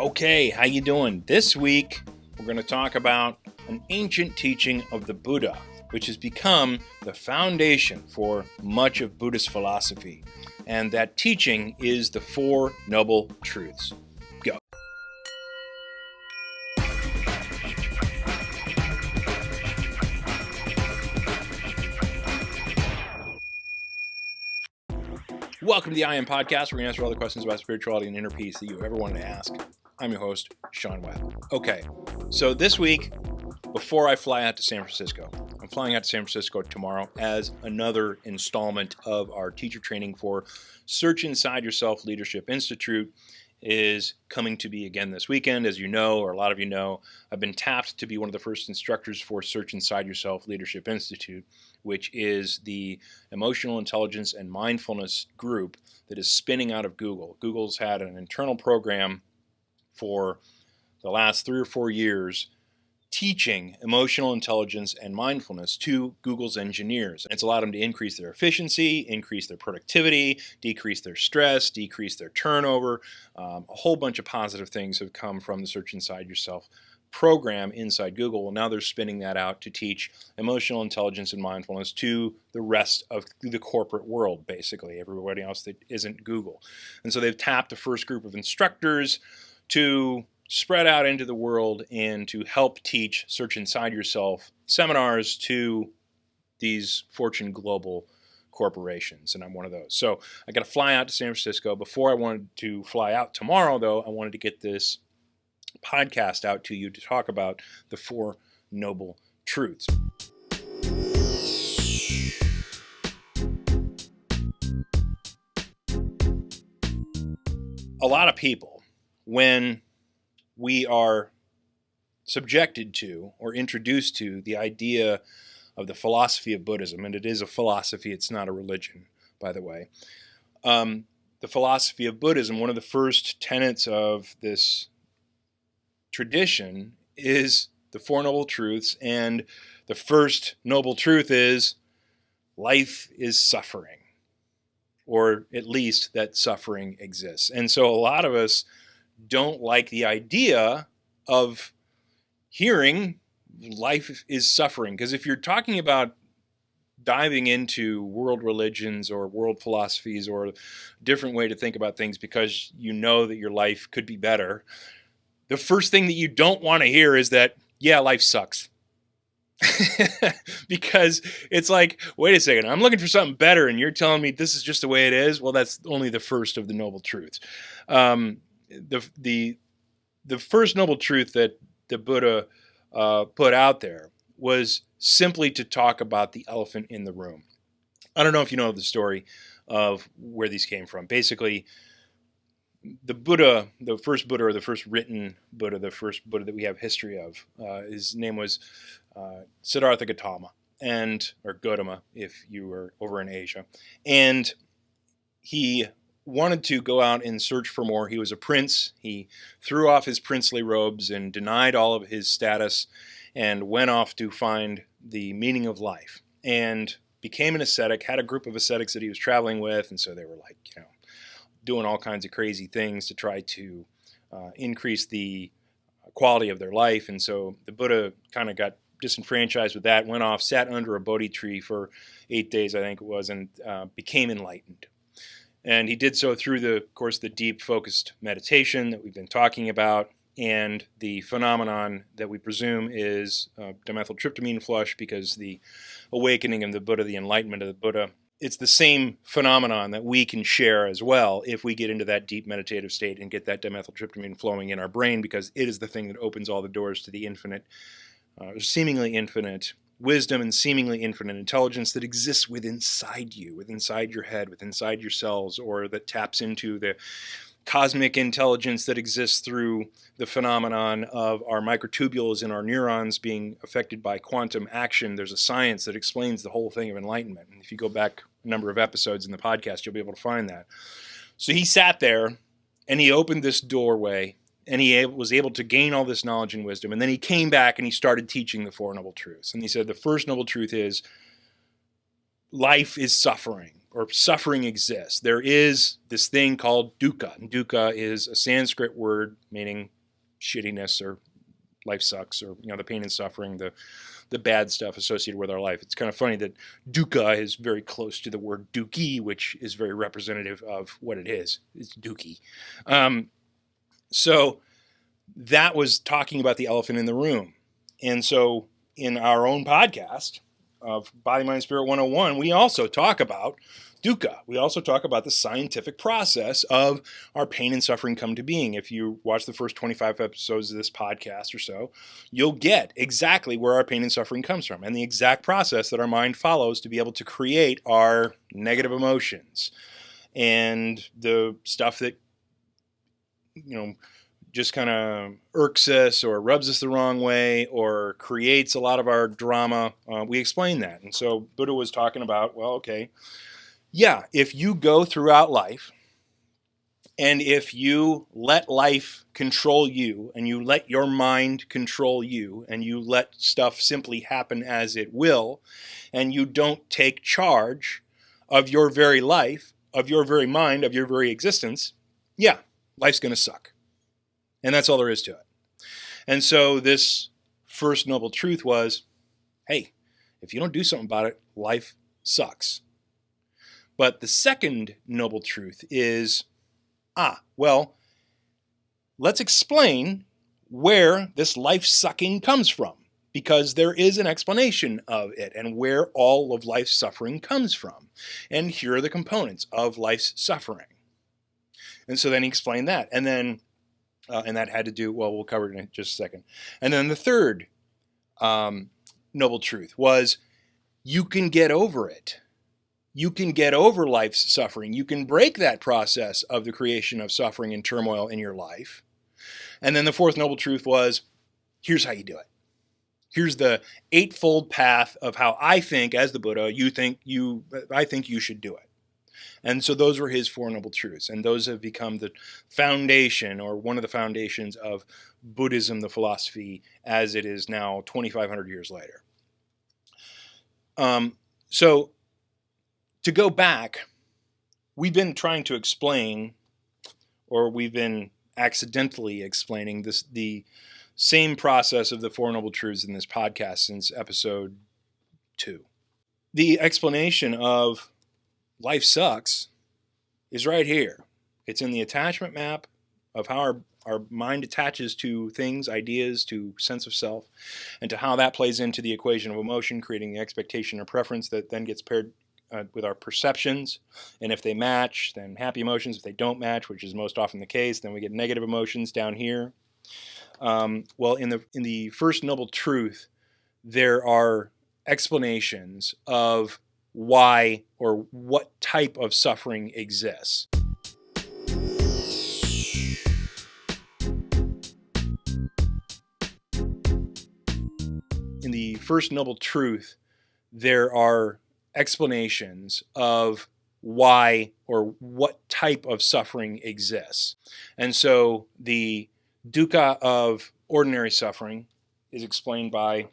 Okay, how you doing? This week, we're going to talk about an ancient teaching of the Buddha, which has become the foundation for much of Buddhist philosophy. And that teaching is the Four Noble Truths. Go. Welcome to the I Am Podcast, where we answer all the questions about spirituality and inner peace that you've ever wanted to ask. I'm your host, Sean Webb. Okay, so this week, before I fly out to San Francisco, I'm flying out to San Francisco tomorrow as another installment of our teacher training for Search Inside Yourself Leadership Institute is coming to be again this weekend. As you know, or a lot of you know, I've been tapped to be one of the first instructors for Search Inside Yourself Leadership Institute, which is the emotional intelligence and mindfulness group that is spinning out of Google. Google's had an internal program for the last 3 or 4 years teaching emotional intelligence and mindfulness to Google's engineers. It's allowed them to increase their efficiency, increase their productivity, decrease their stress, decrease their turnover. A whole bunch of positive things have come from the Search Inside Yourself program inside Google. Well, now they're spinning that out to teach emotional intelligence and mindfulness to the rest of the corporate world, basically, everybody else that isn't Google. And so they've tapped the first group of instructors to spread out into the world and to help teach Search Inside Yourself seminars to these Fortune Global corporations, and I'm one of those. So I got to fly out to San Francisco. Before I wanted to fly out tomorrow, though, I wanted to get this podcast out to you to talk about the Four Noble Truths. A lot of people, when we are subjected to or introduced to the idea of the philosophy of Buddhism, and it is a philosophy, it's not a religion, by the way. The philosophy of Buddhism, one of the first tenets of this tradition is the Four Noble Truths, and the first noble truth is life is suffering, or at least that suffering exists. And so a lot of us don't like the idea of hearing life is suffering, because if you're talking about diving into world religions or world philosophies or a different way to think about things because you know that your life could be better, the first thing that you don't want to hear is that, yeah, life sucks. Because it's like, wait a second, I'm looking for something better and you're telling me this is just the way it is? Well, that's only the first of the noble truths. The first noble truth that the Buddha put out there was simply to talk about the elephant in the room. I don't know if you know the story of where these came from. Basically, the Buddha, the first Buddha, or the first written Buddha, the first Buddha that we have history of, his name was Siddartha Gautama, or Gautama if you were over in Asia. And he wanted to go out and search for more. He was a prince. He threw off his princely robes and denied all of his status and went off to find the meaning of life and became an ascetic, had a group of ascetics that he was traveling with. And so they were like, doing all kinds of crazy things to try to increase the quality of their life. And so the Buddha kind of got disenfranchised with that, went off, sat under a Bodhi tree for 8 days, I think it was, and became enlightened. And he did so through the deep focused meditation that we've been talking about, and the phenomenon that we presume is dimethyltryptamine flush, because the awakening of the Buddha, the enlightenment of the Buddha, it's the same phenomenon that we can share as well if we get into that deep meditative state and get that dimethyltryptamine flowing in our brain, because it is the thing that opens all the doors to the infinite, seemingly infinite wisdom and seemingly infinite intelligence that exists within you, within your head, within your cells, or that taps into the cosmic intelligence that exists through the phenomenon of our microtubules in our neurons being affected by quantum action. There's a science that explains the whole thing of enlightenment. And if you go back a number of episodes in the podcast, you'll be able to find that. So he sat there and he opened this doorway and he was able to gain all this knowledge and wisdom. And then he came back and he started teaching the Four Noble Truths. And he said the first noble truth is life is suffering. or suffering exists. There is this thing called dukkha. And dukkha is a Sanskrit word meaning shittiness or life sucks, or the pain and suffering, the bad stuff associated with our life. It's kind of funny that dukkha is very close to the word dookie, which is very representative of what it is. It's dookie. So that was talking about the elephant in the room. And so in our own podcast of Body, Mind, Spirit 101, we also talk about dukkha. We also talk about the scientific process of our pain and suffering come to being. If you watch the first 25 episodes of this podcast or so, you'll get exactly where our pain and suffering comes from and the exact process that our mind follows to be able to create our negative emotions and the stuff that, just kind of irks us or rubs us the wrong way or creates a lot of our drama. We explain that. And so Buddha was talking about, well, okay, yeah, if you go throughout life and if you let life control you and you let your mind control you and you let stuff simply happen as it will and you don't take charge of your very life, of your very mind, of your very existence, yeah, life's going to suck. And that's all there is to it. And so this first noble truth was, hey, if you don't do something about it, life sucks. But the second noble truth is, well, let's explain where this life sucking comes from, because there is an explanation of it and where all of life's suffering comes from. And here are the components of life's suffering. And so then he explained that. And then and that had to do, well, we'll cover it in just a second. And then the third noble truth was, you can get over it. You can get over life's suffering. You can break that process of the creation of suffering and turmoil in your life. And then the fourth noble truth was, here's how you do it. Here's the eightfold path of how I think, as the Buddha, I think you should do it. And so those were his four noble truths. And those have become the foundation, or one of the foundations, of Buddhism, the philosophy, as it is now 2,500 years later. So to go back, we've been trying to explain, or we've been accidentally explaining the same process of the Four Noble Truths in this podcast since episode 2. The explanation of life sucks is right here. It's in the attachment map of how our mind attaches to things, ideas, to sense of self, and to how that plays into the equation of emotion, creating the expectation or preference that then gets paired with our perceptions. And if they match, then happy emotions. If they don't match, which is most often the case, then we get negative emotions down here. Well, in the first noble truth, there are explanations of why or what type of suffering exists. In the first noble truth, there are explanations of why or what type of suffering exists. And so the dukkha of ordinary suffering is explained by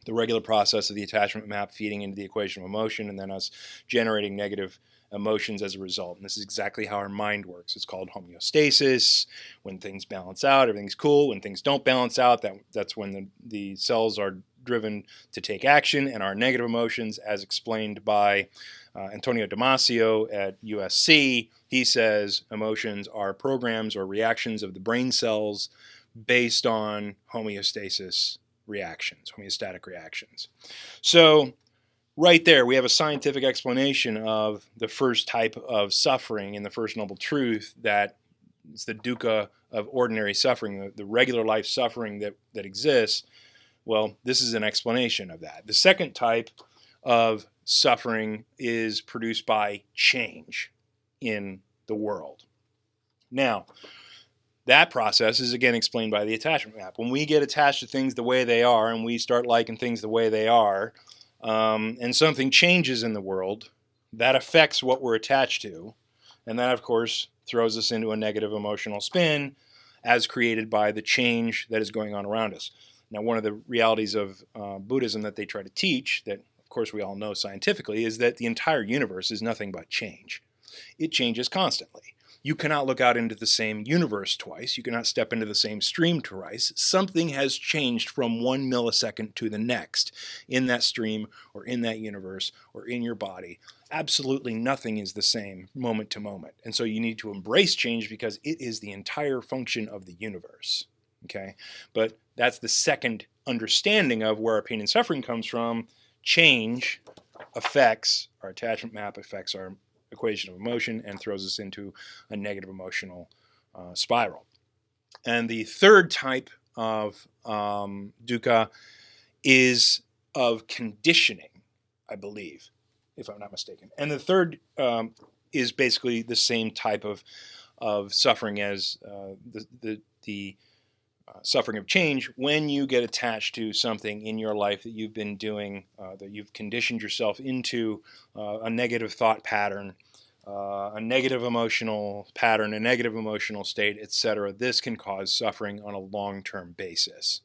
the regular process of the attachment map feeding into the equation of emotion, and then us generating negative emotions as a result. And this is exactly how our mind works. It's called homeostasis. When things balance out, everything's cool. When things don't balance out, that's when the cells are driven to take action, and our negative emotions, as explained by Antonio Damasio at USC, he says emotions are programs or reactions of the brain cells based on homeostasis reactions, homeostatic reactions. So right there, we have a scientific explanation of the first type of suffering in the First Noble Truth, that it's the dukkha of ordinary suffering, the regular life suffering that exists. Well, this is an explanation of that. The second type of suffering is produced by change in the world. Now, that process is again explained by the attachment map. When we get attached to things the way they are and we start liking things the way they are, and something changes in the world, that affects what we're attached to. And that, of course, throws us into a negative emotional spin as created by the change that is going on around us. Now, one of the realities of Buddhism that they try to teach, that of course we all know scientifically, is that the entire universe is nothing but change. It changes constantly. You cannot look out into the same universe twice. You cannot step into the same stream twice. Something has changed from 1 millisecond to the next in that stream or in that universe or in your body. Absolutely nothing is the same moment to moment. And so you need to embrace change because it is the entire function of the universe. Okay? But that's the second understanding of where our pain and suffering comes from. Change affects our attachment map, affects our equation of emotion, and throws us into a negative emotional spiral. And the third type of dukkha is of conditioning, I believe, if I'm not mistaken. And the third is basically the same type of suffering as the suffering of change when you get attached to something in your life that you've been doing, that you've conditioned yourself into a negative thought pattern, a negative emotional pattern, a negative emotional state, etc. This can cause suffering on a long-term basis.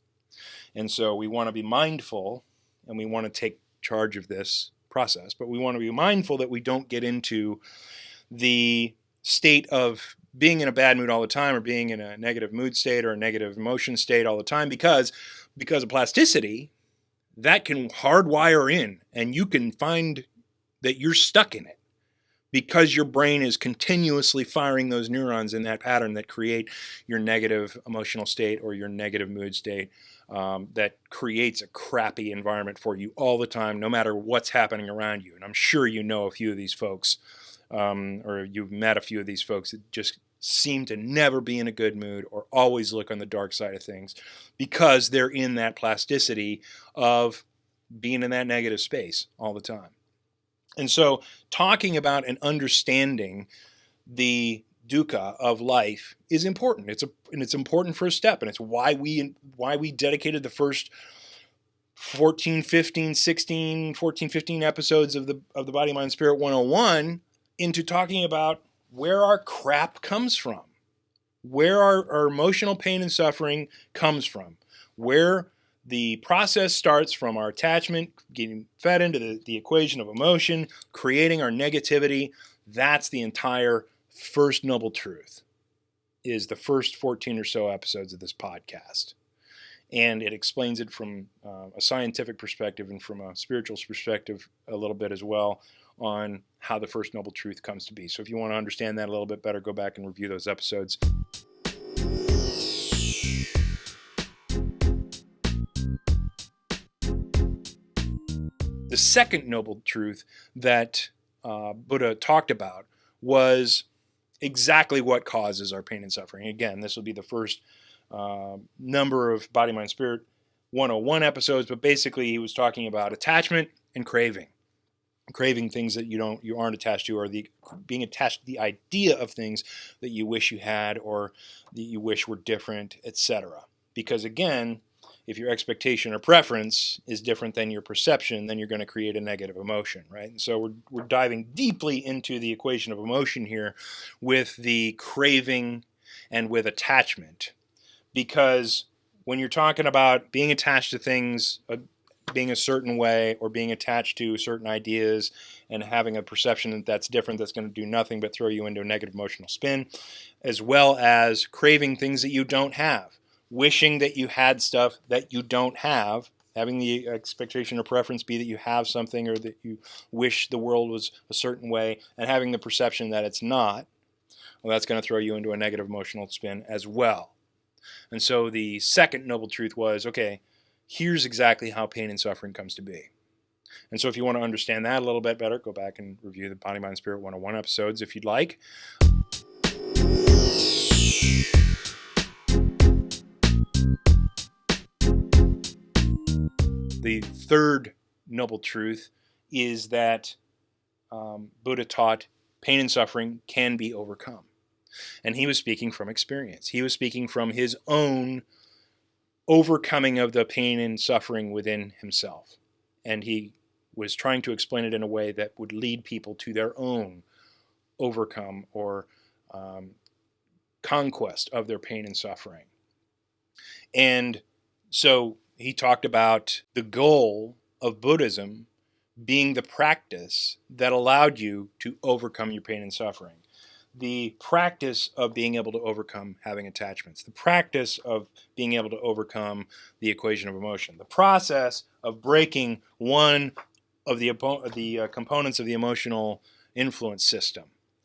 And so we want to be mindful, and we want to take charge of this process, but we want to be mindful that we don't get into the state of being in a bad mood all the time, or being in a negative mood state or a negative emotion state all the time, because of plasticity, that can hardwire in, and you can find that you're stuck in it because your brain is continuously firing those neurons in that pattern that create your negative emotional state or your negative mood state, that creates a crappy environment for you all the time, no matter what's happening around you. And I'm sure you know a few of these folks, or you've met a few of these folks that just seem to never be in a good mood or always look on the dark side of things because they're in that plasticity of being in that negative space all the time. And so talking about and understanding the dukkha of life is important. It's important first step, and it's why we dedicated the first 14, 15 episodes of the Body, Mind, Spirit 101 into talking about where our crap comes from, where our emotional pain and suffering comes from, where the process starts from our attachment, getting fed into the equation of emotion, creating our negativity. That's the entire first noble truth, is the first 14 or so episodes of this podcast. And it explains it from a scientific perspective and from a spiritual perspective a little bit as well, on how the first noble truth comes to be. So if you want to understand that a little bit better, go back and review those episodes. The second noble truth that Buddha talked about was exactly what causes our pain and suffering. Again, this will be the first number of Body, Mind, Spirit 101 episodes, but basically he was talking about attachment and craving. Craving things that you aren't attached to, or being attached to the idea of things that you wish you had or that you wish were different, etc. Because again, if your expectation or preference is different than your perception, then you're going to create a negative emotion, right? And so we're diving deeply into the equation of emotion here with the craving and with attachment, because when you're talking about being attached to things, being a certain way, or being attached to certain ideas and having a perception that that's different, that's going to do nothing but throw you into a negative emotional spin, as well as craving things that you don't have, wishing that you had stuff that you don't have, having the expectation or preference be that you have something or that you wish the world was a certain way, and having the perception that it's not, well, that's going to throw you into a negative emotional spin as well. And so the second noble truth was, okay, here's exactly how pain and suffering comes to be. And so if you want to understand that a little bit better, go back and review the Body, Mind, Spirit 101 episodes if you'd like. The third noble truth is that Buddha taught pain and suffering can be overcome. And he was speaking from experience. He was speaking from his own overcoming of the pain and suffering within himself. And he was trying to explain it in a way that would lead people to their own overcome or conquest of their pain and suffering. And so he talked about the goal of Buddhism being the practice that allowed you to overcome your pain and suffering. The practice of being able to overcome having attachments, the practice of being able to overcome the equation of emotion, the process of breaking one of the components of the emotional influence system.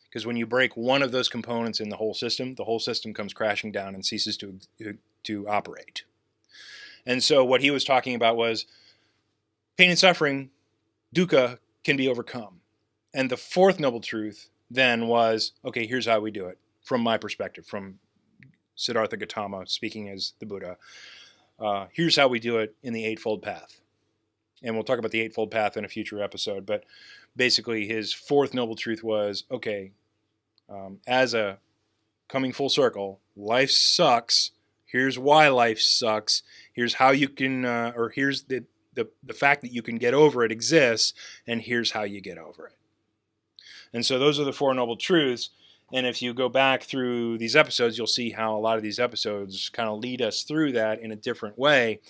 Because when you break one of those components in the whole system comes crashing down and ceases to operate. And so what he was talking about was pain and suffering, dukkha, can be overcome. And the fourth noble truth then was, okay, here's how we do it from my perspective, from Siddartha Gautama speaking as the Buddha. Here's how we do it in the Eightfold Path. And we'll talk about the Eightfold Path in a future episode. But basically, his fourth noble truth was, okay, as a coming full circle, life sucks. Here's why life sucks. Here's how you can, or here's the fact that you can get over it exists, and here's how you get over it. And so those are the four noble truths. And if you go back through these episodes, you'll see how a lot of these episodes kind of lead us through that in a different way.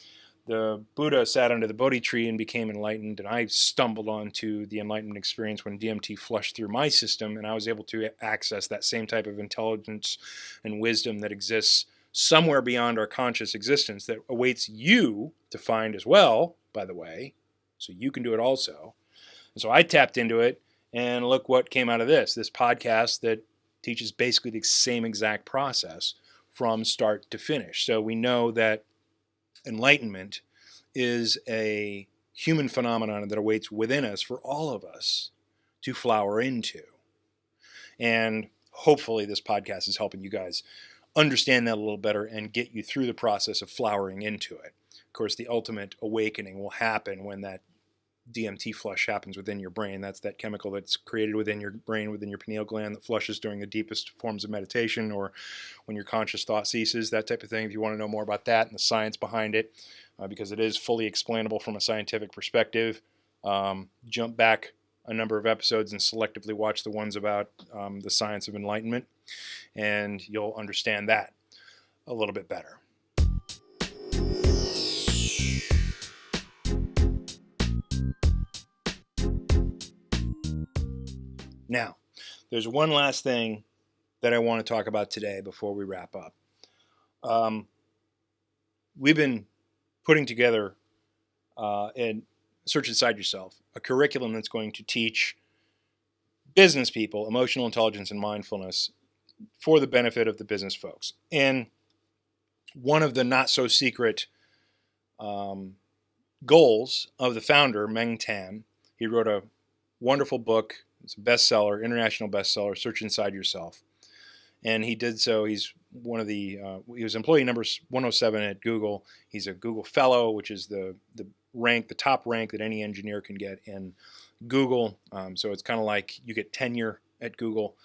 The Buddha sat under the Bodhi tree and became enlightened, and I stumbled onto the enlightenment experience when DMT flushed through my system, and I was able to access that same type of intelligence and wisdom that exists somewhere beyond our conscious existence that awaits you to find as well, by the way, so you can do it also. And so I tapped into it, and look what came out of this podcast that teaches basically the same exact process from start to finish. So we know that enlightenment is a human phenomenon that awaits within us for all of us to flower into. And hopefully this podcast is helping you guys understand that a little better and get you through the process of flowering into it. Of course, the ultimate awakening will happen when that DMT flush happens within your brain. That's that chemical that's created within your brain, within your pineal gland, that flushes during the deepest forms of meditation or when your conscious thought ceases, that type of thing. If you want to know more about that and the science behind it, because it is fully explainable from a scientific perspective, jump back a number of episodes and selectively watch the ones about the science of enlightenment, and you'll understand that a little bit better. Now, there's one last thing that I want to talk about today before we wrap up. We've been putting together in Search Inside Yourself, a curriculum that's going to teach business people emotional intelligence and mindfulness for the benefit of the business folks. And one of the not so secret goals of the founder, Meng Tan, he wrote a wonderful book. It's a bestseller, international bestseller, Search Inside Yourself. And he did so. He's one of the, he was employee number 107 at Google. He's a Google Fellow, which is the rank, the top rank that any engineer can get in Google. So it's kind of like you get tenure at Google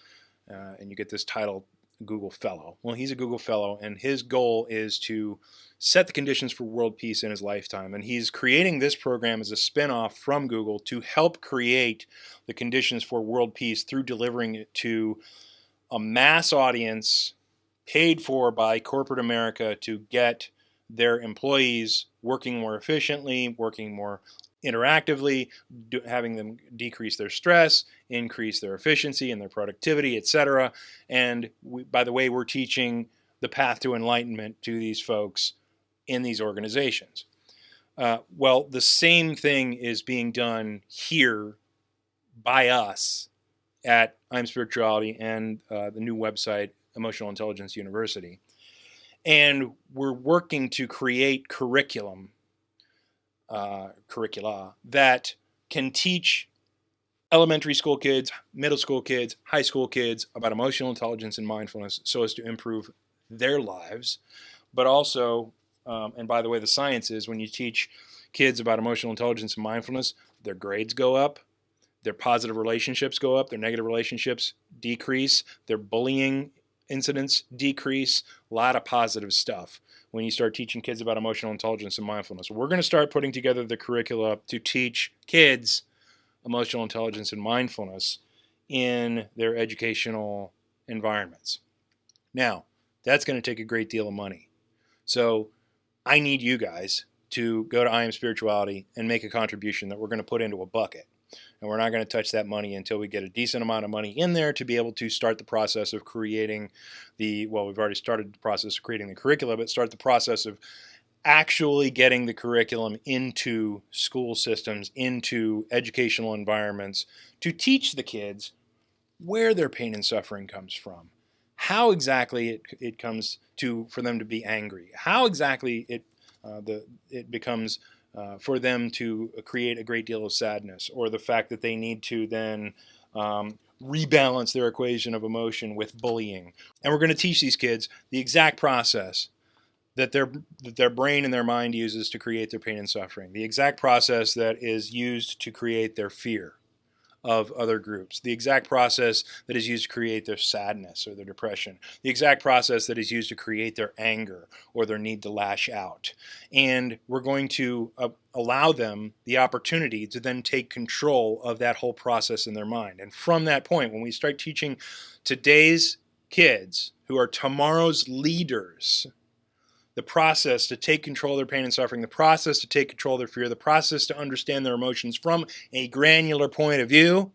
and you get this title, Google Fellow. Well, he's a Google Fellow, and his goal is to set the conditions for world peace in his lifetime. And he's creating this program as a spinoff from Google to help create the conditions for world peace through delivering it to a mass audience paid for by corporate America to get their employees working more efficiently, working more interactively, having them decrease their stress, increase their efficiency and their productivity, etc. And by the way, we're teaching the path to enlightenment to these folks in these organizations. Well, the same thing is being done here by us at I'm Spirituality and the new website, Emotional Intelligence University. And we're working to create curricula that can teach elementary school kids, middle school kids, high school kids about emotional intelligence and mindfulness so as to improve their lives. But also, and by the way, the science is when you teach kids about emotional intelligence and mindfulness, their grades go up, their positive relationships go up, their negative relationships decrease, their bullying incidents decrease, a lot of positive stuff when you start teaching kids about emotional intelligence and mindfulness. We're going to start putting together the curricula to teach kids emotional intelligence and mindfulness in their educational environments. Now, that's going to take a great deal of money. So I need you guys to go to I Am Spirituality and make a contribution that we're going to put into a bucket. And we're not going to touch that money until we get a decent amount of money in there to be able to start the process of creating we've already started the process of creating the curricula, but start the process of actually getting the curriculum into school systems, into educational environments, to teach the kids where their pain and suffering comes from, how exactly it comes to for them to be angry, how exactly it becomes for them to create a great deal of sadness, or the fact that they need to then rebalance their equation of emotion with bullying. And we're going to teach these kids the exact process that their brain and their mind uses to create their pain and suffering, the exact process that is used to create their fear of other groups, the exact process that is used to create their sadness or their depression, the exact process that is used to create their anger or their need to lash out. And we're going to allow them the opportunity to then take control of that whole process in their mind. And from that point, when we start teaching today's kids, who are tomorrow's leaders, the process to take control of their pain and suffering, the process to take control of their fear, the process to understand their emotions from a granular point of view,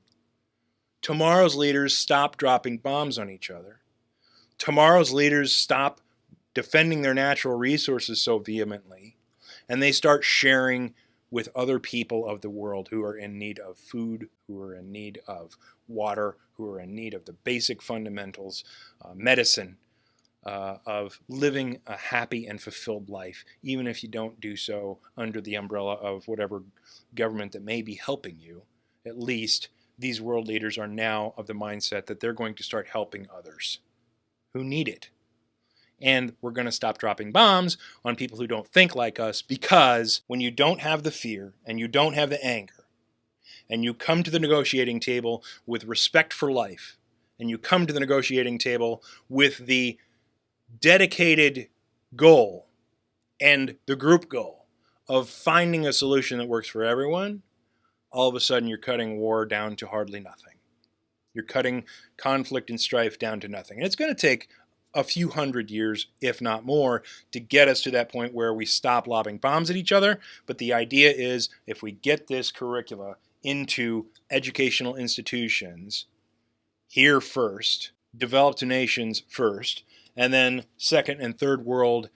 tomorrow's leaders stop dropping bombs on each other. Tomorrow's leaders stop defending their natural resources so vehemently, and they start sharing with other people of the world who are in need of food, who are in need of water, who are in need of the basic fundamentals, medicine, of living a happy and fulfilled life, even if you don't do so under the umbrella of whatever government that may be helping you. At least these world leaders are now of the mindset that they're going to start helping others who need it. And we're going to stop dropping bombs on people who don't think like us, because when you don't have the fear and you don't have the anger, and you come to the negotiating table with respect for life, and you come to the negotiating table with the dedicated goal and the group goal of finding a solution that works for everyone, all of a sudden you're cutting war down to hardly nothing. You're cutting conflict and strife down to nothing. And it's going to take a few hundred years, if not more, to get us to that point where we stop lobbing bombs at each other. But the idea is, if we get this curricula into educational institutions here first, developed nations first, and then second and third world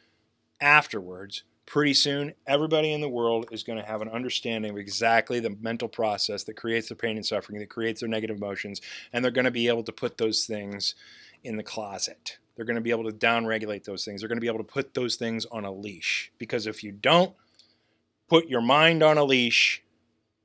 afterwards, pretty soon everybody in the world is going to have an understanding of exactly the mental process that creates their pain and suffering, that creates their negative emotions, and they're going to be able to put those things in the closet. They're going to be able to downregulate those things. They're going to be able to put those things on a leash. Because if you don't put your mind on a leash,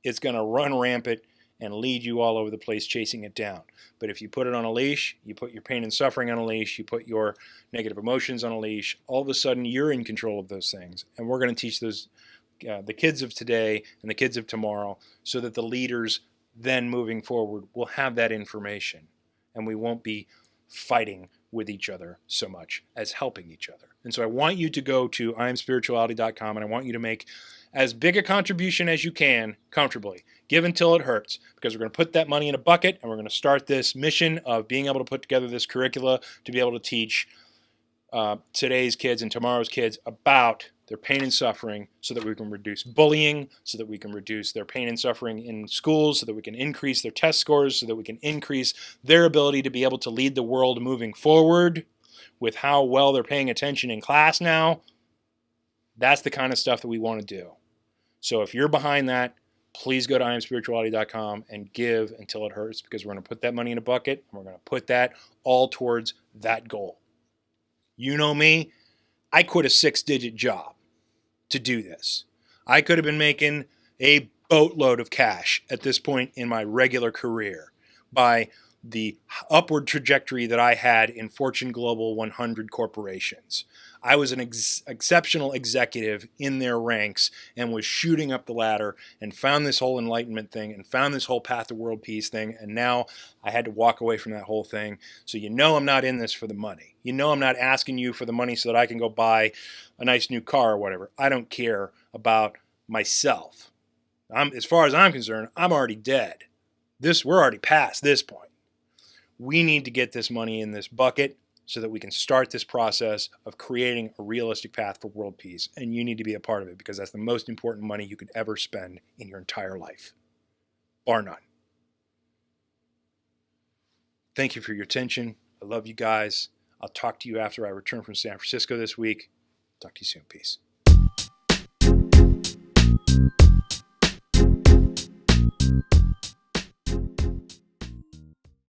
it's going to run rampant and lead you all over the place chasing it down. But if you put it on a leash, you put your pain and suffering on a leash, you put your negative emotions on a leash, all of a sudden you're in control of those things. And we're going to teach those the kids of today and the kids of tomorrow, so that the leaders then moving forward will have that information, and we won't be fighting with each other so much as helping each other. And so I want you to go to IamSpirituality.com, and I want you to make as big a contribution as you can comfortably. Give until it hurts, because we're going to put that money in a bucket, and we're going to start this mission of being able to put together this curricula to be able to teach today's kids and tomorrow's kids about their pain and suffering, so that we can reduce bullying, so that we can reduce their pain and suffering in schools, so that we can increase their test scores, so that we can increase their ability to be able to lead the world moving forward with how well they're paying attention in class now. That's the kind of stuff that we want to do. So if you're behind that, please go to IamSpirituality.com and give until it hurts, because we're going to put that money in a bucket, and we're going to put that all towards that goal. You know me, I quit a 6-digit job to do this. I could have been making a boatload of cash at this point in my regular career by the upward trajectory that I had in Fortune Global 100 corporations. I was an exceptional executive in their ranks and was shooting up the ladder, and found this whole enlightenment thing and found this whole path to world peace thing, and now I had to walk away from that whole thing. So you know I'm not in this for the money. You know I'm not asking you for the money so that I can go buy a nice new car or whatever. I don't care about myself. As far as I'm concerned, I'm already dead. We're already past this point. We need to get this money in this bucket so that we can start this process of creating a realistic path for world peace. And you need to be a part of it, because that's the most important money you could ever spend in your entire life, bar none. Thank you for your attention. I love you guys. I'll talk to you after I return from San Francisco this week. Talk to you soon. Peace.